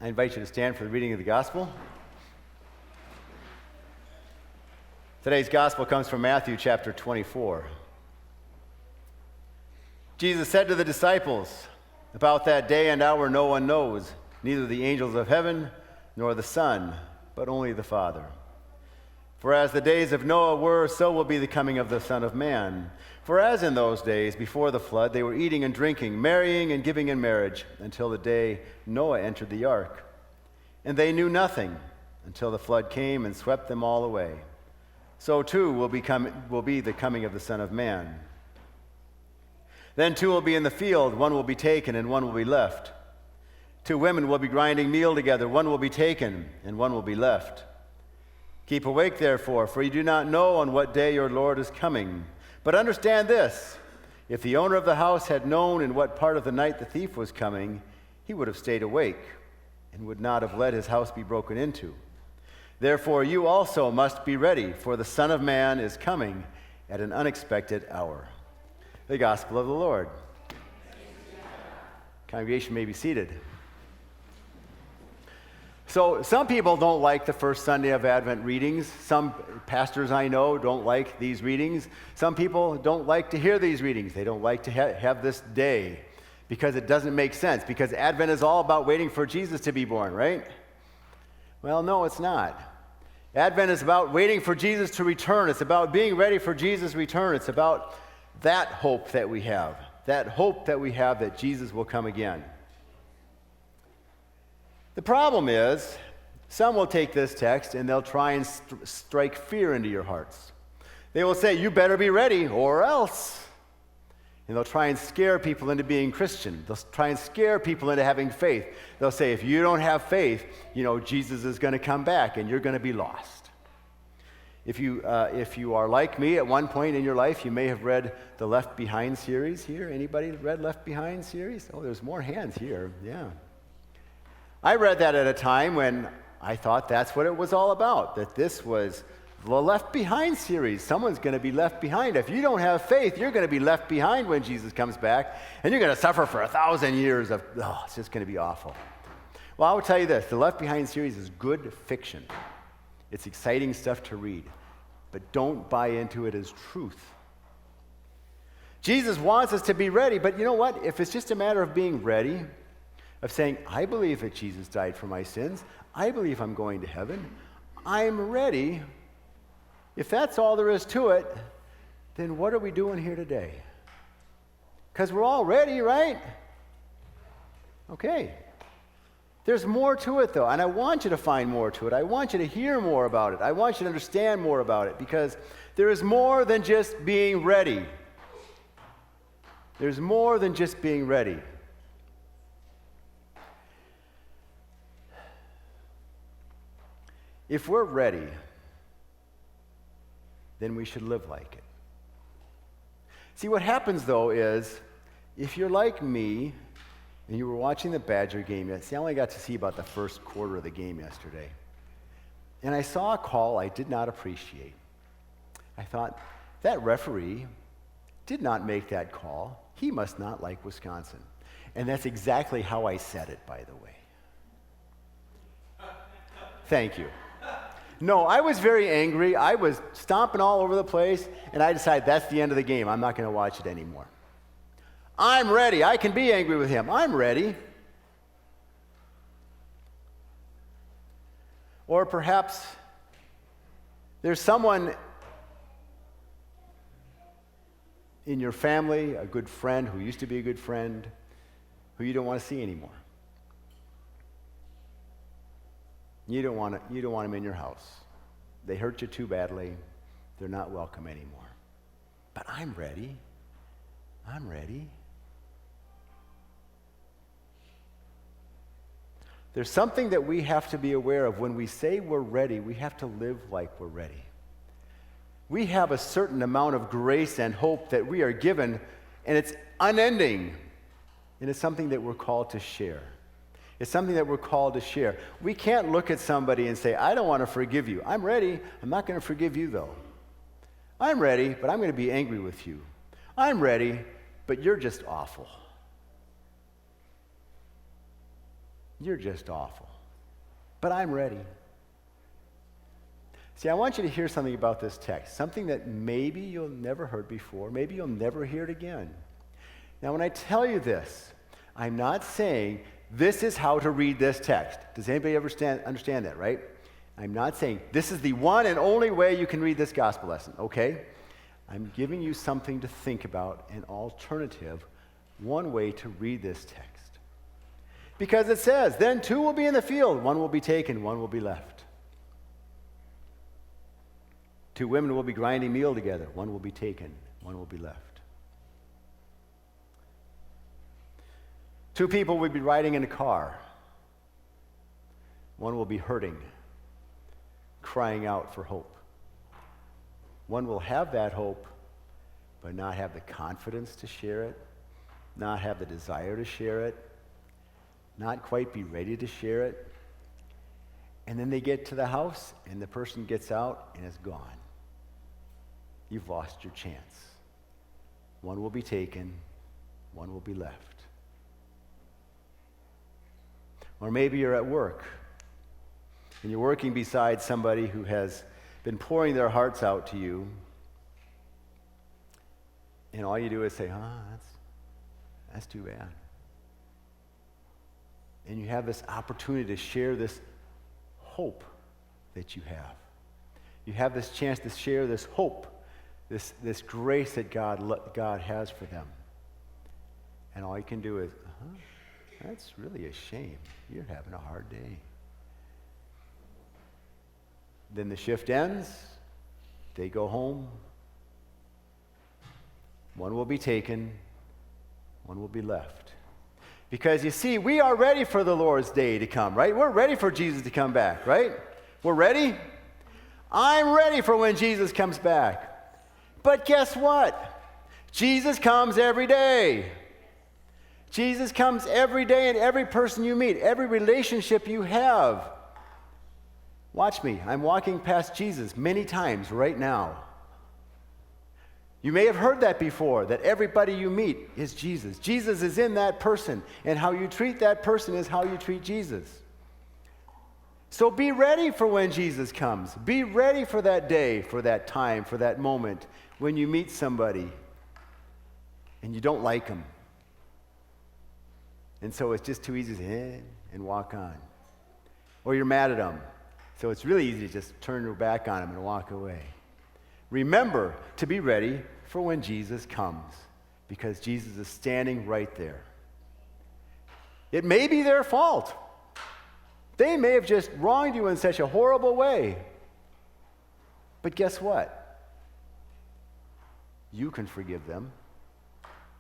I invite you to stand for the reading of the gospel. Today's gospel comes from Matthew chapter 24. Jesus said to the disciples, "About that day and hour no one knows, neither the angels of heaven nor the Son, but only the Father. For as the days of Noah were, so will be the coming of the Son of Man. For as in those days before the flood, they were eating and drinking, marrying and giving in marriage, until the day Noah entered the ark. And they knew nothing until the flood came and swept them all away. So too will be the coming of the Son of Man. Then two will be in the field, one will be taken and one will be left. Two women will be grinding meal together, one will be taken and one will be left. Keep awake, therefore, for you do not know on what day your Lord is coming. But understand this, if the owner of the house had known in what part of the night the thief was coming, he would have stayed awake and would not have let his house be broken into. Therefore you also must be ready, for the Son of Man is coming at an unexpected hour." The Gospel of the Lord. Congregation may be seated. So some people don't like the first Sunday of Advent readings. Some pastors I know don't like these readings. Some people don't like to hear these readings. They don't like to have this day because it doesn't make sense, because Advent is all about waiting for Jesus to be born, right? Well, no, it's not. Advent is about waiting for Jesus to return. It's about being ready for Jesus' return. It's about that hope that we have that Jesus will come again. The problem is, some will take this text and they'll try and strike fear into your hearts. They will say, "You better be ready or else." And they'll try and scare people into being Christian. They'll try and scare people into having faith. They'll say, if you don't have faith, Jesus is going to come back and you're going to be lost. If you are like me at one point in your life, you may have read the Left Behind series here. Anybody read Left Behind series? Oh, there's more hands here. Yeah. I read that at a time when I thought that's what it was all about, that this was the Left Behind series. Someone's going to be left behind. If you don't have faith, you're going to be left behind when Jesus comes back, and you're going to suffer for 1,000 years of, it's just going to be awful. Well, I will tell you this, the Left Behind series is good fiction. It's exciting stuff to read, but don't buy into it as truth. Jesus wants us to be ready, but you know what? If it's just a matter of being ready, of saying, I believe that Jesus died for my sins, I believe I'm going to heaven, I'm ready. If that's all there is to it, then what are we doing here today? Because we're all ready, right? Okay. There's more to it, though, and I want you to find more to it. I want you to hear more about it. I want you to understand more about it, because there is more than just being ready. There's more than just being ready. If we're ready, then we should live like it. See, what happens, though, is if you're like me and you were watching the Badger game, I only got to see about the first quarter of the game yesterday, and I saw a call I did not appreciate. I thought, that referee did not make that call. He must not like Wisconsin. And that's exactly how I said it, by the way. Thank you. No, I was very angry. I was stomping all over the place, and I decided that's the end of the game. I'm not going to watch it anymore. I'm ready. I can be angry with him. I'm ready. Or perhaps there's someone in your family, a good friend who used to be a good friend, who you don't want to see anymore. You don't want them in your house. They hurt you too badly. They're not welcome anymore. But I'm ready. I'm ready. There's something that we have to be aware of. When we say we're ready, we have to live like we're ready. We have a certain amount of grace and hope that we are given, and it's unending. And it's something that we're called to share. It's something that we're called to share. We can't look at somebody and say, I don't want to forgive you. I'm ready. I'm not going to forgive you, though. I'm ready, but I'm going to be angry with you. I'm ready, but you're just awful. You're just awful. But I'm ready. See, I want you to hear something about this text, something that maybe you'll never heard before, maybe you'll never hear it again. Now, when I tell you this, I'm not saying this is how to read this text. Does anybody understand that, right? I'm not saying this is the one and only way you can read this gospel lesson, okay? I'm giving you something to think about, an alternative, one way to read this text. Because it says, then two will be in the field, one will be taken, one will be left. Two women will be grinding meal together, one will be taken, one will be left. Two people will be riding in a car. One will be hurting, crying out for hope. One will have that hope, but not have the confidence to share it, not have the desire to share it, not quite be ready to share it. And then they get to the house, and the person gets out and is gone. You've lost your chance. One will be taken, one will be left. Or maybe you're at work, and you're working beside somebody who has been pouring their hearts out to you, and all you do is say, that's too bad. And you have this opportunity to share this hope that you have. You have this chance to share this hope, this grace that God has for them. And all you can do is, that's really a shame. You're having a hard day. Then the shift ends. They go home. One will be taken. One will be left. Because you see, we are ready for the Lord's day to come, right? We're ready for Jesus to come back, right? We're ready? I'm ready for when Jesus comes back. But guess what? Jesus comes every day. Jesus comes every day in every person you meet, every relationship you have. Watch me. I'm walking past Jesus many times right now. You may have heard that before, that everybody you meet is Jesus. Jesus is in that person, and how you treat that person is how you treat Jesus. So be ready for when Jesus comes. Be ready for that day, for that time, for that moment when you meet somebody and you don't like them. And so it's just too easy to say, and walk on. Or you're mad at them. So it's really easy to just turn your back on them and walk away. Remember to be ready for when Jesus comes, because Jesus is standing right there. It may be their fault. They may have just wronged you in such a horrible way. But guess what? You can forgive them.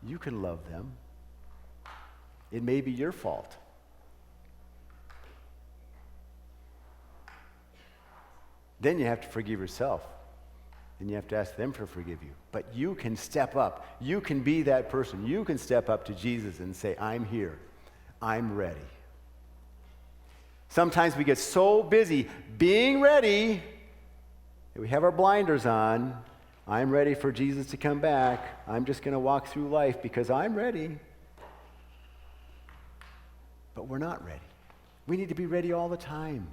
You can love them. It may be your fault. Then you have to forgive yourself. Then you have to ask them to forgive you. But you can step up. You can be that person. You can step up to Jesus and say, I'm here. I'm ready. Sometimes we get so busy being ready that we have our blinders on. I'm ready for Jesus to come back. I'm just going to walk through life because I'm ready. But we're not ready. We need to be ready all the time.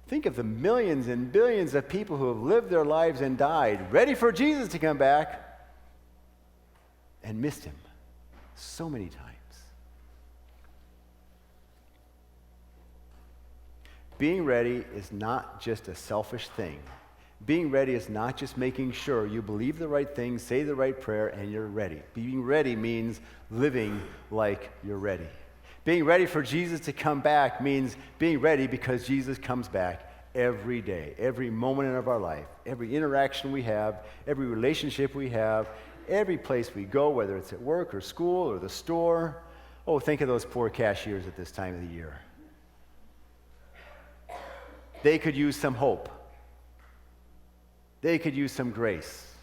Think of the millions and billions of people who have lived their lives and died, ready for Jesus to come back, and missed him so many times. Being ready is not just a selfish thing. Being ready is not just making sure you believe the right thing, say the right prayer, and you're ready. Being ready means living like you're ready. Being ready for Jesus to come back means being ready because Jesus comes back every day, every moment of our life, every interaction we have, every relationship we have, every place we go, whether it's at work or school or the store. Oh, think of those poor cashiers at this time of the year. They could use some hope. They could use some grace,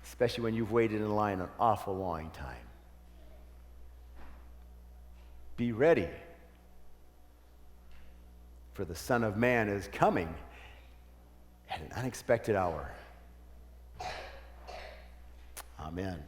especially when you've waited in line an awful long time. Be ready, for the Son of Man is coming at an unexpected hour. Amen.